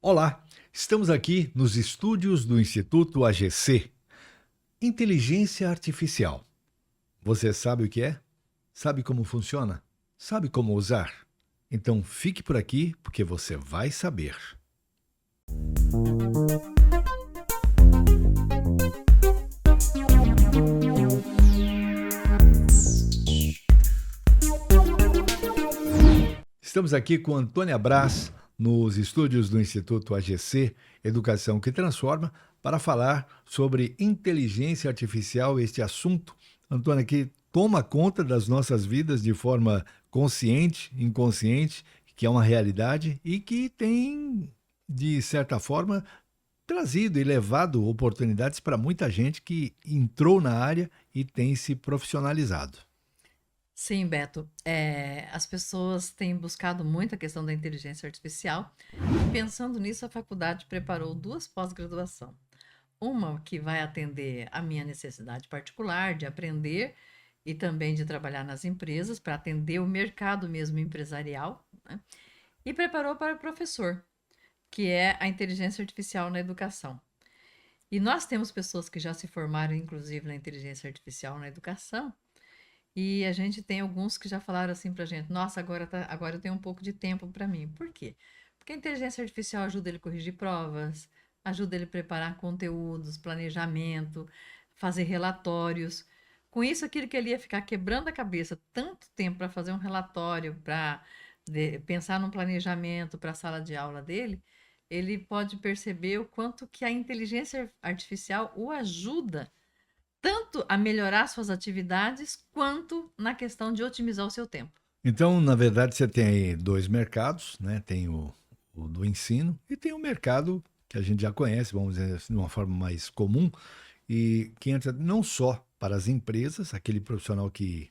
Olá, estamos aqui nos estúdios do Instituto AGC. Inteligência Artificial. Você sabe o que é? Sabe como funciona? Sabe como usar? Então fique por aqui porque você vai saber. Estamos aqui com Antônia Brás, nos estúdios do Instituto AGC, Educação que Transforma, para falar sobre inteligência artificial, este assunto, Antônia, que toma conta das nossas vidas de forma consciente, inconsciente, que é uma realidade e que tem, de certa forma, trazido e levado oportunidades para muita gente que entrou na área e tem se profissionalizado. Sim, Beto. As pessoas têm buscado muito a questão da inteligência artificial e pensando nisso, a faculdade preparou duas pós-graduação. Uma que vai atender a minha necessidade particular de aprender e também de trabalhar nas empresas para atender o mercado mesmo empresarial, né? E preparou para o professor, que é a inteligência artificial na educação. E nós temos pessoas que já se formaram, inclusive, na inteligência artificial na educação, e a gente tem alguns que já falaram assim pra gente: nossa, agora eu tenho um pouco de tempo para mim. Por quê? Porque a inteligência artificial ajuda ele a corrigir provas, ajuda ele a preparar conteúdos, planejamento, fazer relatórios. Com isso, aquilo que ele ia ficar quebrando a cabeça tanto tempo para fazer um relatório, para pensar num planejamento para a sala de aula dele, ele pode perceber o quanto que a inteligência artificial o ajuda tanto a melhorar suas atividades, quanto na questão de otimizar o seu tempo. Então, na verdade, você tem aí dois mercados, né? Tem o do ensino e tem o mercado que a gente já conhece, vamos dizer assim, de uma forma mais comum, e que entra não só para as empresas, aquele profissional que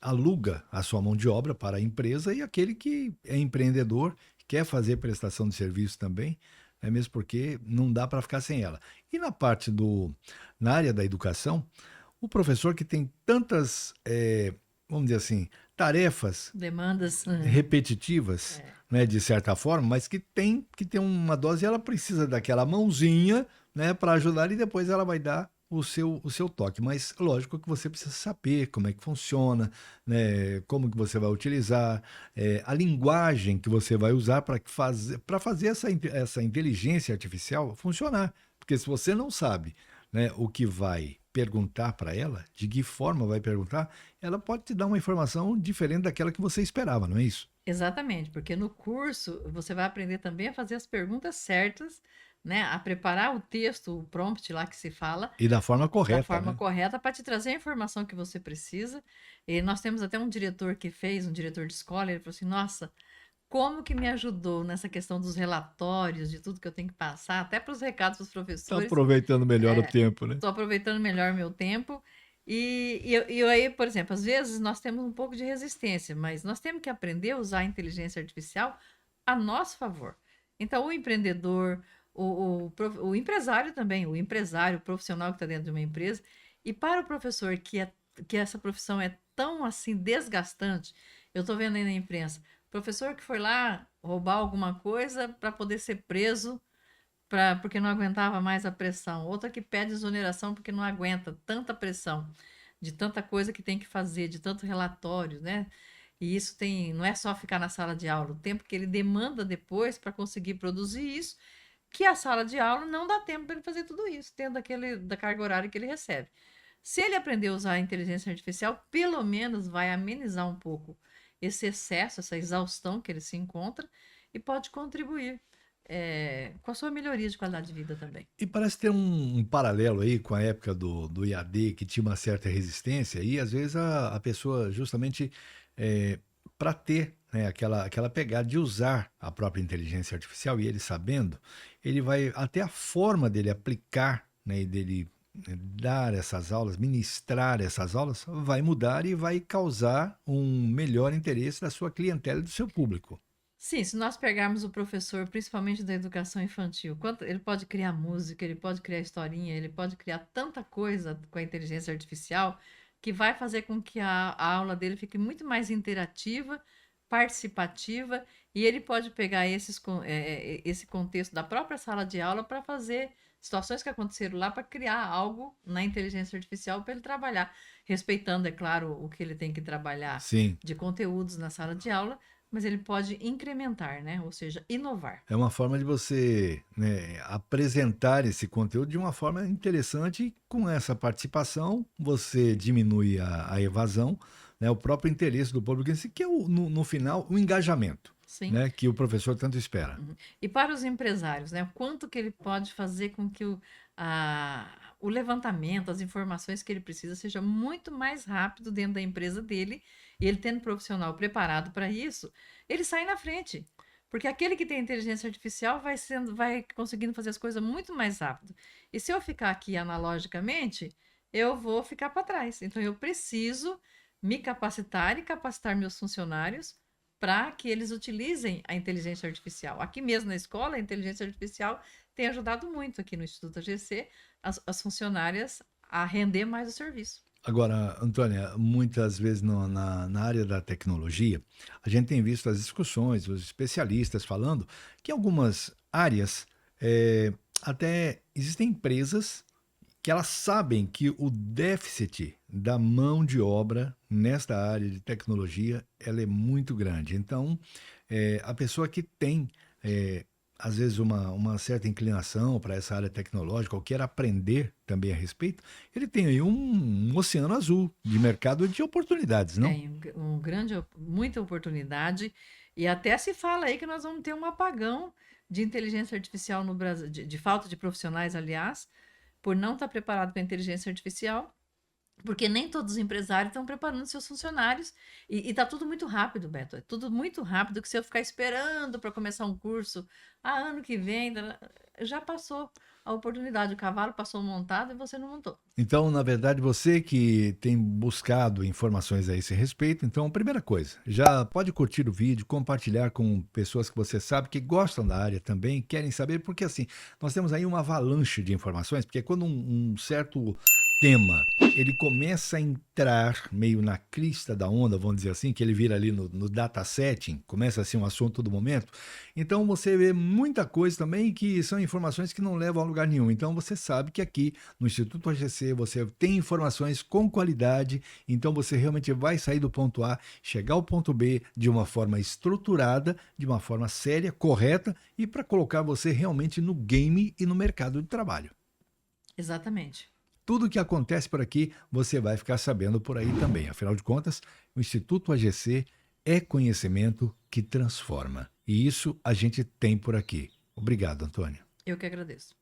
aluga a sua mão de obra para a empresa e aquele que é empreendedor, quer fazer prestação de serviço também, é mesmo porque não dá para ficar sem ela. E na área da educação, o professor que tem tantas, vamos dizer assim, tarefas Demandas. repetitivas, É, né, de certa forma, mas que tem que ter uma dose, e ela precisa daquela mãozinha, né, para ajudar e depois ela vai dar o seu toque. Mas lógico que você precisa saber como é que funciona, né, como que você vai utilizar, a linguagem que você vai usar para fazer essa inteligência artificial funcionar. Porque se você não sabe, né, o que vai perguntar para ela, de que forma vai perguntar, ela pode te dar uma informação diferente daquela que você esperava, não é isso? exatamente, porque no curso você vai aprender também a fazer as perguntas certas, né? A preparar o texto, o prompt lá que se fala, E da forma da correta, forma né? correta para te trazer a informação que você precisa. E nós temos até um diretor que fez, um diretor de escola, ele falou assim: nossa, como que me ajudou nessa questão dos relatórios, de tudo que eu tenho que passar, até para os recados dos Tá professores. aproveitando melhor o tempo, né? Estou aproveitando melhor meu tempo. E aí, por exemplo, às vezes nós temos um pouco de resistência, mas nós temos que aprender a usar a inteligência artificial a nosso favor. Então, o empreendedor, o empresário também, o empresário, o profissional que está dentro de uma empresa, e para o professor que essa profissão é tão assim desgastante, eu estou vendo aí na imprensa, professor que foi lá roubar alguma coisa para poder ser preso porque não aguentava mais a pressão. Outra que pede exoneração porque não aguenta tanta pressão, de tanta coisa que tem que fazer, de tanto relatório, né? E isso tem, não é só ficar na sala de aula, o tempo que ele demanda depois para conseguir produzir isso, que a sala de aula não dá tempo para ele fazer tudo isso, tendo da carga horária que ele recebe. Se ele aprender a usar a inteligência artificial, pelo menos vai amenizar um pouco esse excesso, essa exaustão que ele se encontra e pode contribuir com a sua melhoria de qualidade de vida também. E parece ter um paralelo aí com a época do IAD, que tinha uma certa resistência, e às vezes a pessoa, justamente para ter, né, aquela pegada de usar a própria inteligência artificial, e ele sabendo, ele vai, até a forma dele aplicar, né, e dele dar essas aulas, ministrar essas aulas, vai mudar e vai causar um melhor interesse da sua clientela e do seu público. Sim, se nós pegarmos o professor, principalmente da educação infantil, quanto ele pode criar música, ele pode criar historinha, ele pode criar tanta coisa com a inteligência artificial que vai fazer com que a aula dele fique muito mais interativa participativa, e ele pode pegar esse contexto da própria sala de aula para fazer situações que aconteceram lá, para criar algo na inteligência artificial para ele trabalhar, respeitando, é claro, o que ele tem que trabalhar Sim. de conteúdos na sala de aula, mas ele pode incrementar, né? Ou seja, inovar. É uma forma de você, né, apresentar esse conteúdo de uma forma interessante. E com essa participação, você diminui a evasão, né, o próprio interesse do público, em si, que é, no final, o engajamento, Sim. né, que o professor tanto espera. E para os empresários, né? O quanto que ele pode fazer com que o levantamento, as informações que ele precisa seja muito mais rápido dentro da empresa dele, e ele tendo profissional preparado para isso, ele sai na frente. Porque aquele que tem inteligência artificial vai conseguindo fazer as coisas muito mais rápido. E se eu ficar aqui analogicamente, eu vou ficar para trás. Então eu preciso me capacitar e capacitar meus funcionários para que eles utilizem a inteligência artificial. Aqui mesmo na escola, a inteligência artificial tem ajudado muito aqui no Instituto AGC, as funcionárias a render mais o serviço. Agora, Antônia, muitas vezes na área da tecnologia, a gente tem visto as discussões, os especialistas falando que em algumas áreas, até existem empresas que elas sabem que o déficit da mão de obra nesta área de tecnologia, ela é muito grande. Então, a pessoa que tem, às vezes, uma certa inclinação para essa área tecnológica, ou quer aprender também a respeito, ele tem aí um oceano azul de mercado de oportunidades, não? Tem muita oportunidade, e até se fala aí que nós vamos ter um apagão de inteligência artificial no Brasil, de falta de profissionais, aliás, por não estar preparado para a inteligência artificial, porque nem todos os empresários estão preparando seus funcionários, e está tudo muito rápido, Beto. É tudo muito rápido, que se eu ficar esperando para começar um curso, ano que vem, já passou a oportunidade. O cavalo passou montado e você não montou. Então, na verdade, você que tem buscado informações a esse respeito, então, primeira coisa, já pode curtir o vídeo, compartilhar com pessoas que você sabe que gostam da área também, querem saber, porque assim, nós temos aí uma avalanche de informações, porque quando um certo tema, ele começa a entrar meio na crista da onda, vamos dizer assim, que ele vira ali no data setting, começa a ser um assunto todo momento, então você vê muita coisa também que são informações que não levam a lugar nenhum. Então você sabe que aqui no Instituto AGC você tem informações com qualidade, então você realmente vai sair do ponto A, chegar ao ponto B de uma forma estruturada, de uma forma séria, correta, e para colocar você realmente no game e no mercado de trabalho. Exatamente. Tudo que acontece por aqui, você vai ficar sabendo por aí também. Afinal de contas, o Instituto AGC é conhecimento que transforma. E isso a gente tem por aqui. Obrigado, Antônio. Eu que agradeço.